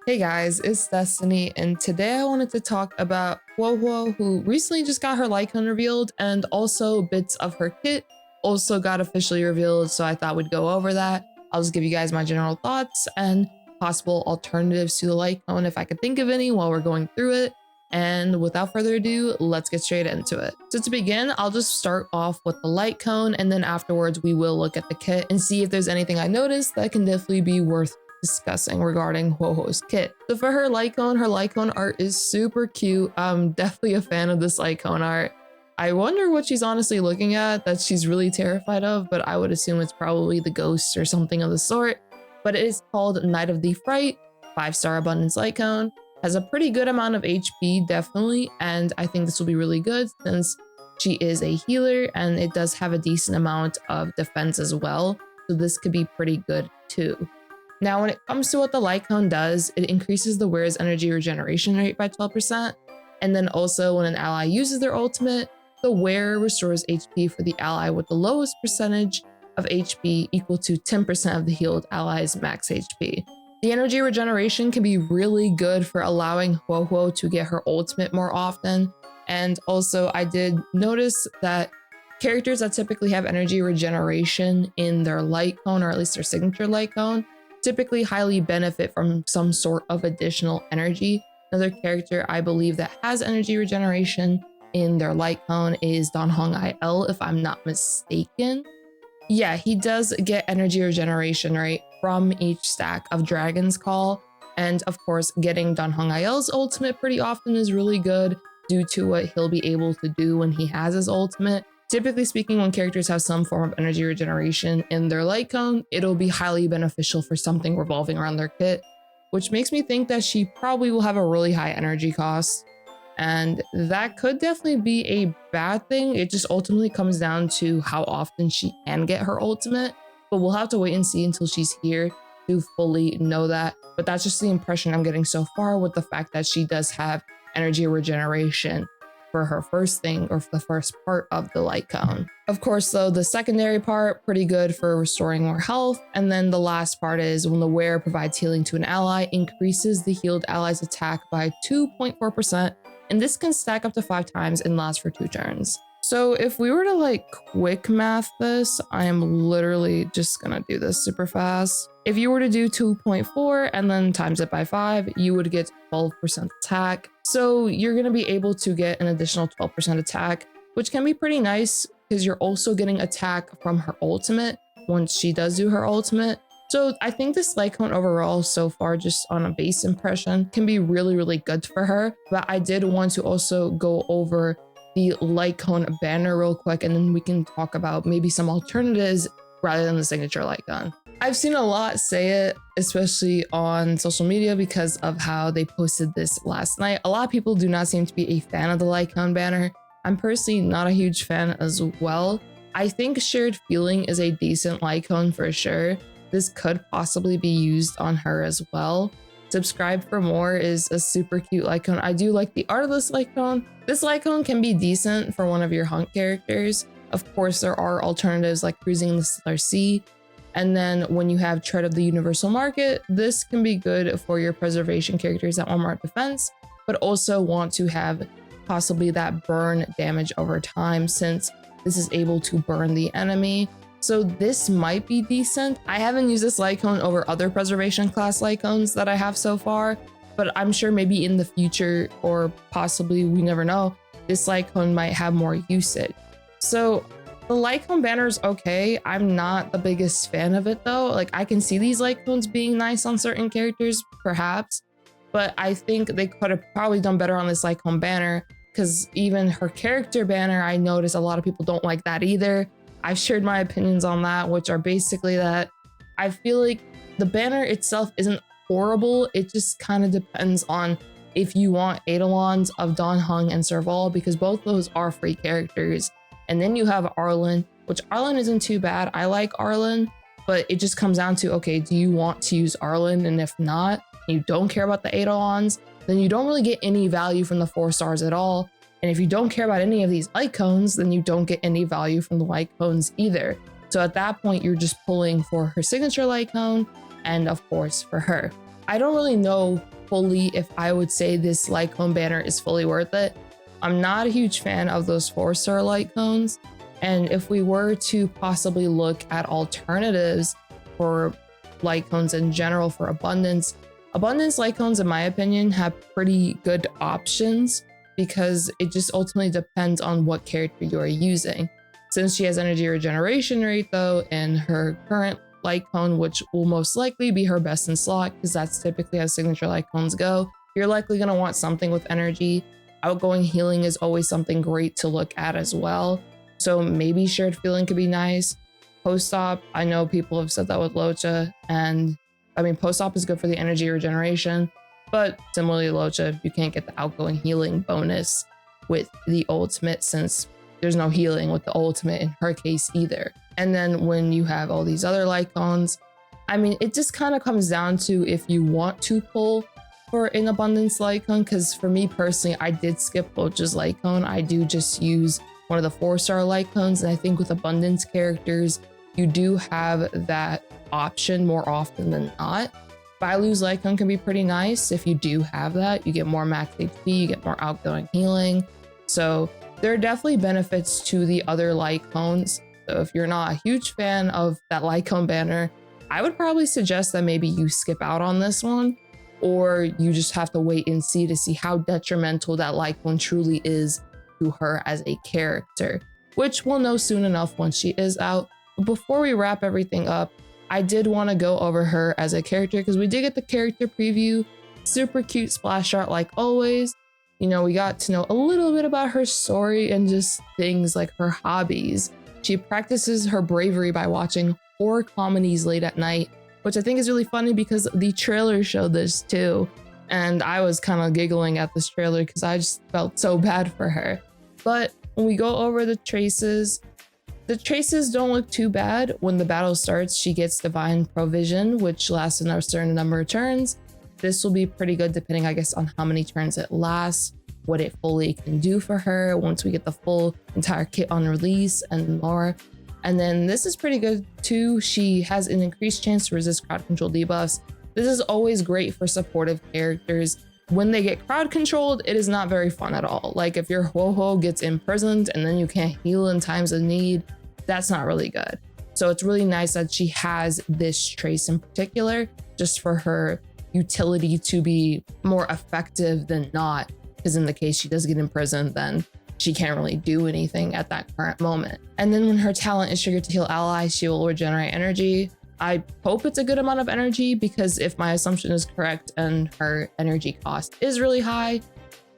Hey guys, it's Destiny, and today I wanted to talk about Huohuo, who recently just got her Lightcone revealed, and also bits of her kit also got officially revealed, so I thought we'd go over that. I'll just give you guys my general thoughts and possible alternatives to the Lightcone if I could think of any while we're going through it. And without further ado, let's get straight into it. So to begin, I'll just start off with the Lightcone, and then afterwards we will look at the kit and see if there's anything I noticed that can definitely be worth discussing regarding Huohuo's kit. So for her Lightcone art is super cute. I'm definitely a fan of this Lightcone art. I wonder what she's honestly looking at that she's really terrified of, but I would assume it's probably the ghost or something of the sort. But it is called Knight of the Fright, 5-star abundance Lightcone. Has a pretty good amount of HP, definitely, and I think this will be really good since she is a healer and it does have a decent amount of defense as well. So this could be pretty good too. Now, when it comes to what the Lightcone does, it increases the wearer's energy regeneration rate by 12%. And then also when an ally uses their ultimate, the wearer restores HP for the ally with the lowest percentage of HP equal to 10% of the healed ally's max HP. The energy regeneration can be really good for allowing Huohuo to get her ultimate more often. And also I did notice that characters that typically have energy regeneration in their Lightcone, or at least their signature Lightcone, typically highly benefit from some sort of additional energy. Another character I believe that has energy regeneration in their Lightcone is Honkai, if I'm not mistaken. Yeah, he does get energy regeneration, right, from each stack of Dragon's Call. And of course, getting Honkail's ultimate pretty often is really good due to what he'll be able to do when he has his ultimate. Typically speaking, when characters have some form of energy regeneration in their Lightcone, it'll be highly beneficial for something revolving around their kit, which makes me think that she probably will have a really high energy cost. And that could definitely be a bad thing. It just ultimately comes down to how often she can get her ultimate, but we'll have to wait and see until she's here to fully know that. But that's just the impression I'm getting so far with the fact that she does have energy regeneration for her first thing, or for the first part of the Lightcone. Of course, though, the secondary part, pretty good for restoring more health. And then the last part is when the wearer provides healing to an ally, increases the healed ally's attack by 2.4%. And this can stack up to 5 times and last for 2 turns. So if we were to quick math this, I am literally just gonna do this super fast. If you were to do 2.4 and then times it by 5, you would get 12% attack. So you're gonna be able to get an additional 12% attack, which can be pretty nice because you're also getting attack from her ultimate once she does do her ultimate. So I think this Lightcone overall so far, just on a base impression, can be really, really good for her. But I did want to also go over the Lightcone banner real quick, and then we can talk about maybe some alternatives rather than the signature Lightcone. I've seen a lot say it, especially on social media because of how they posted this last night. A lot of people do not seem to be a fan of the Lightcone banner. I'm personally not a huge fan as well. I think Shared Feeling is a decent Lightcone for sure. This could possibly be used on her as well. Subscribe for More is a super cute Lightcone. I do like the art of this Lightcone. This Lightcone can be decent for one of your hunt characters. Of course, there are alternatives like Cruising the Stellar Sea. And then when you have Tread of the Universal Market, this can be good for your preservation characters that want more defense, but also want to have possibly that burn damage over time, since this is able to burn the enemy. So this might be decent. I haven't used this Lightcone over other preservation class Lightcones that I have so far, but I'm sure maybe in the future, or possibly, we never know, this Lightcone might have more usage. So the Lightcone banner is okay. I'm not the biggest fan of it though. I can see these Lightcones being nice on certain characters, perhaps, but I think they could have probably done better on this Lightcone banner, because even her character banner, I notice a lot of people don't like that either. I've shared my opinions on that, which are basically that I feel like the banner itself isn't horrible. It just kind of depends on if you want Eidolons of Heng and Serval, because both those are free characters. And then you have Arlan, which Arlan isn't too bad. I like Arlan, but it just comes down to, okay, do you want to use Arlan? And if not, you don't care about the Eidolons, then you don't really get any value from the 4 stars at all. And if you don't care about any of these Lightcones, then you don't get any value from the Lightcones either. So at that point, you're just pulling for her signature Lightcone and of course for her. I don't really know fully if I would say this Lightcone banner is fully worth it. I'm not a huge fan of those 4-star Lightcones. And if we were to possibly look at alternatives for Lightcones in general for abundance Lightcones, in my opinion, have pretty good options because it just ultimately depends on what character you are using. Since she has energy regeneration rate though, and her current Lightcone, which will most likely be her best in slot because that's typically how signature Lightcones go, you're likely going to want something with energy. Outgoing healing is always something great to look at as well. So maybe shared feeling could be nice. Post-op, I know people have said that with Locha, and I mean, post-op is good for the energy regeneration, but similarly Locha, you can't get the outgoing healing bonus with the ultimate since there's no healing with the ultimate in her case either. And then when you have all these other Lightcones, I mean, it just kind of comes down to if you want to pull for an abundance Lightcone, because for me personally, I did skip Locha's Lightcone. I do just use one of the 4-star Lightcones, and I think with abundance characters, you do have that option more often than not. Bailu's Lightcone can be pretty nice. If you do have that, you get more max HP, you get more outgoing healing. So there are definitely benefits to the other Lightcones. So if you're not a huge fan of that Lightcone banner, I would probably suggest that maybe you skip out on this one, or you just have to wait and see to see how detrimental that Lightcone truly is to her as a character, which we'll know soon enough once she is out. But before we wrap everything up, I did want to go over her as a character because we did get the character preview. Super cute splash art like always. You know, we got to know a little bit about her story and just things like her hobbies. She practices her bravery by watching horror comedies late at night, which I think is really funny because the trailer showed this too. And I was kind of giggling at this trailer because I just felt so bad for her. But when we go over the traces don't look too bad. When the battle starts, she gets Divine Provision, which lasts a certain number of turns. This will be pretty good depending, I guess, on how many turns it lasts, what it fully can do for her once we get the full entire kit on release and more. And then this is pretty good too. She has an increased chance to resist crowd control debuffs. This is always great for supportive characters. When they get crowd controlled, it is not very fun at all. Like if your Huohuo gets imprisoned and then you can't heal in times of need, that's not really good. So it's really nice that she has this trace in particular, just for her utility to be more effective than not. Because in the case she does get imprisoned, then she can't really do anything at that current moment. And then when her talent is triggered to heal allies, she will regenerate energy. I hope it's a good amount of energy because if my assumption is correct and her energy cost is really high,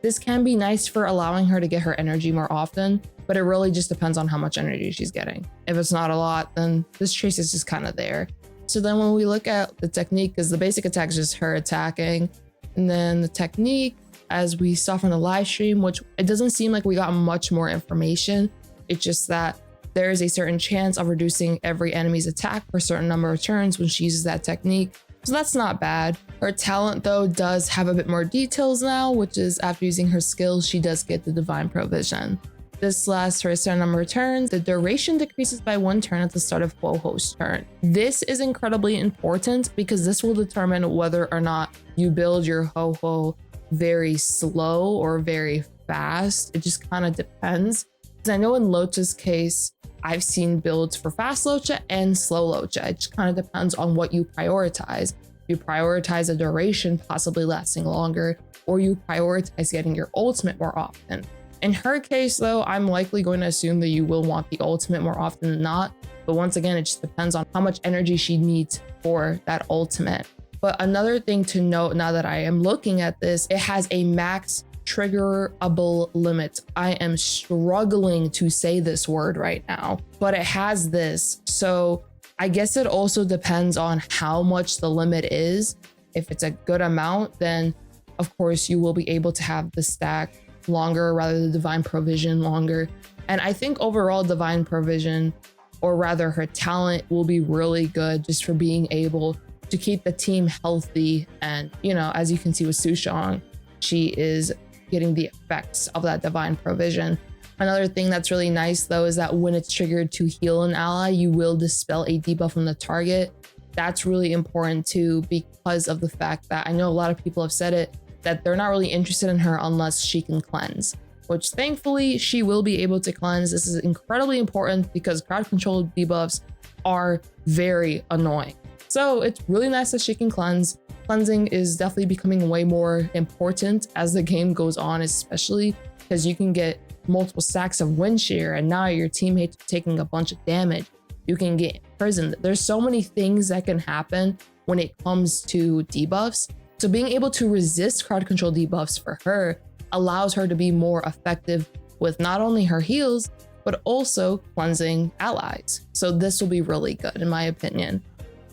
this can be nice for allowing her to get her energy more often, but it really just depends on how much energy she's getting. If it's not a lot, then this trace is just kind of there. So then when we look at the technique, because the basic attack is just her attacking, and then the technique, as we saw from the live stream, which it doesn't seem like we got much more information. It's just that there is a certain chance of reducing every enemy's attack for a certain number of turns when she uses that technique. So that's not bad. Her talent though does have a bit more details now, which is after using her skills, she does get the Divine Provision. This lasts for a certain number of turns. The duration decreases by 1 turn at the start of Huohuo's turn. This is incredibly important because this will determine whether or not you build your Huohuo very slow or very fast. It just kind of depends. Because I know in Locha's case, I've seen builds for fast Locha and slow Locha. It just kind of depends on what you prioritize. You prioritize a duration possibly lasting longer, or you prioritize getting your ultimate more often. In her case though, I'm likely going to assume that you will want the ultimate more often than not. But once again, it just depends on how much energy she needs for that ultimate. But another thing to note now that I am looking at this, it has a max triggerable limit. I am struggling to say this word right now, but it has this. So I guess it also depends on how much the limit is. If it's a good amount, then of course you will be able to have the stack longer, rather the Divine Provision longer. And I think overall Divine Provision, or rather her talent, will be really good just for being able to keep the team healthy. And, you know, as you can see with Sushong, she is getting the effects of that Divine Provision. Another thing that's really nice though is that when it's triggered to heal an ally, you will dispel a debuff from the target. that's really important too, because of the fact that I know a lot of people have said it, that they're not really interested in her unless she can cleanse, which thankfully she will be able to cleanse. This is incredibly important because crowd control debuffs are very annoying. So it's really nice that she can cleanse. Cleansing is definitely becoming way more important as the game goes on, especially because you can get multiple stacks of wind shear and now your teammates are taking a bunch of damage. You can get imprisoned. There's so many things that can happen when it comes to debuffs. So being able to resist crowd control debuffs for her allows her to be more effective with not only her heals, but also cleansing allies. So this will be really good in my opinion.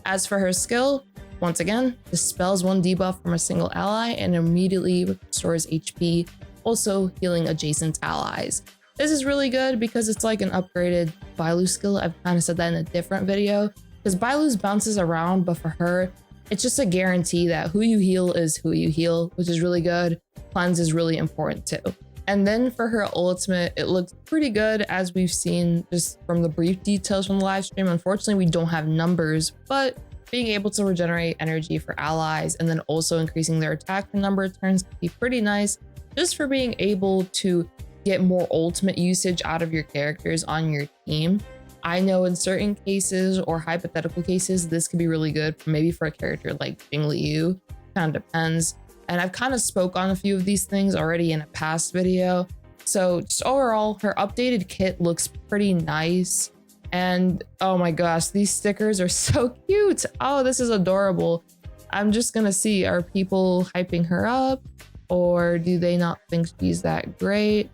As for her skill, once again, dispels one debuff from a single ally and immediately restores HP, also healing adjacent allies. This is really good because it's like an upgraded Bailu skill. I've kind of said that in a different video because Bailu's bounces around, but for her, it's just a guarantee that who you heal is who you heal, which is really good. Cleanse is really important too. And then for her ultimate, it looks pretty good as we've seen just from the brief details from the live stream. Unfortunately, we don't have numbers, but being able to regenerate energy for allies and then also increasing their attack number of turns can be pretty nice just for being able to get more ultimate usage out of your characters on your team. I know in certain cases or hypothetical cases, this could be really good, maybe for a character like Jing Liu, kind of depends. And I've kind of spoke on a few of these things already in a past video. So just overall, her updated kit looks pretty nice. And oh my gosh, these stickers are so cute. Oh, this is adorable. I'm just gonna see, are people hyping her up or do they not think she's that great?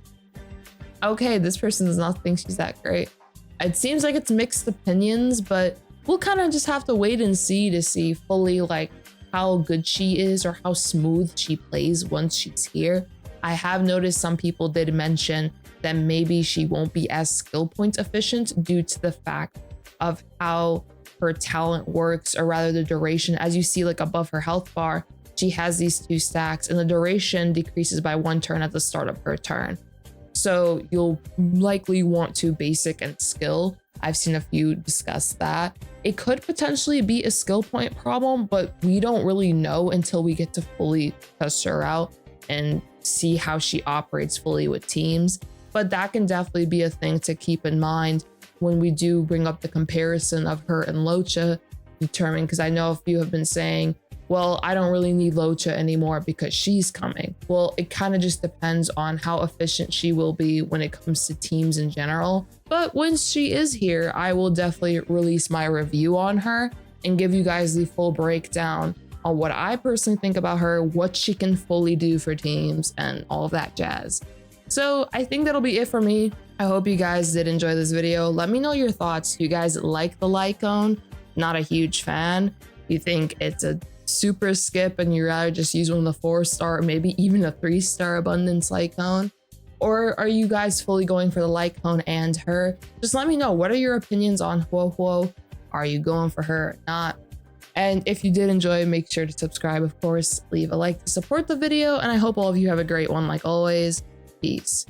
Okay, this person does not think she's that great. It seems like it's mixed opinions, but we'll kind of just have to wait and see to see fully like how good she is or how smooth she plays once she's here. I have noticed some people did mention that maybe she won't be as skill point efficient due to the fact of how her talent works, or rather the duration. As you see like above her health bar, she has these 2 stacks and the duration decreases by 1 turn at the start of her turn. So you'll likely want to basic and skill. I've seen a few discuss that. It could potentially be a skill point problem, but we don't really know until we get to fully test her out and see how she operates fully with teams. But that can definitely be a thing to keep in mind when we do bring up the comparison of her and Locha, determine, because I know a few have been saying, well, I don't really need Locha anymore because she's coming. Well, it kind of just depends on how efficient she will be when it comes to teams in general. But when she is here, I will definitely release my review on her and give you guys the full breakdown on what I personally think about her, what she can fully do for teams, and all of that jazz. So I think that'll be it for me. I hope you guys did enjoy this video. Let me know your thoughts. Do you guys like the Lightcone? Not a huge fan. You think it's a super skip and you'd rather just use one of the 4-star or maybe even a 3-star abundance Lightcone? Or are you guys fully going for the Lightcone and her? Just let me know. What are your opinions on Huohuo? Are you going for her or not? And if you did enjoy, make sure to subscribe, of course, leave a like to support the video, and I hope all of you have a great one like always. Peace.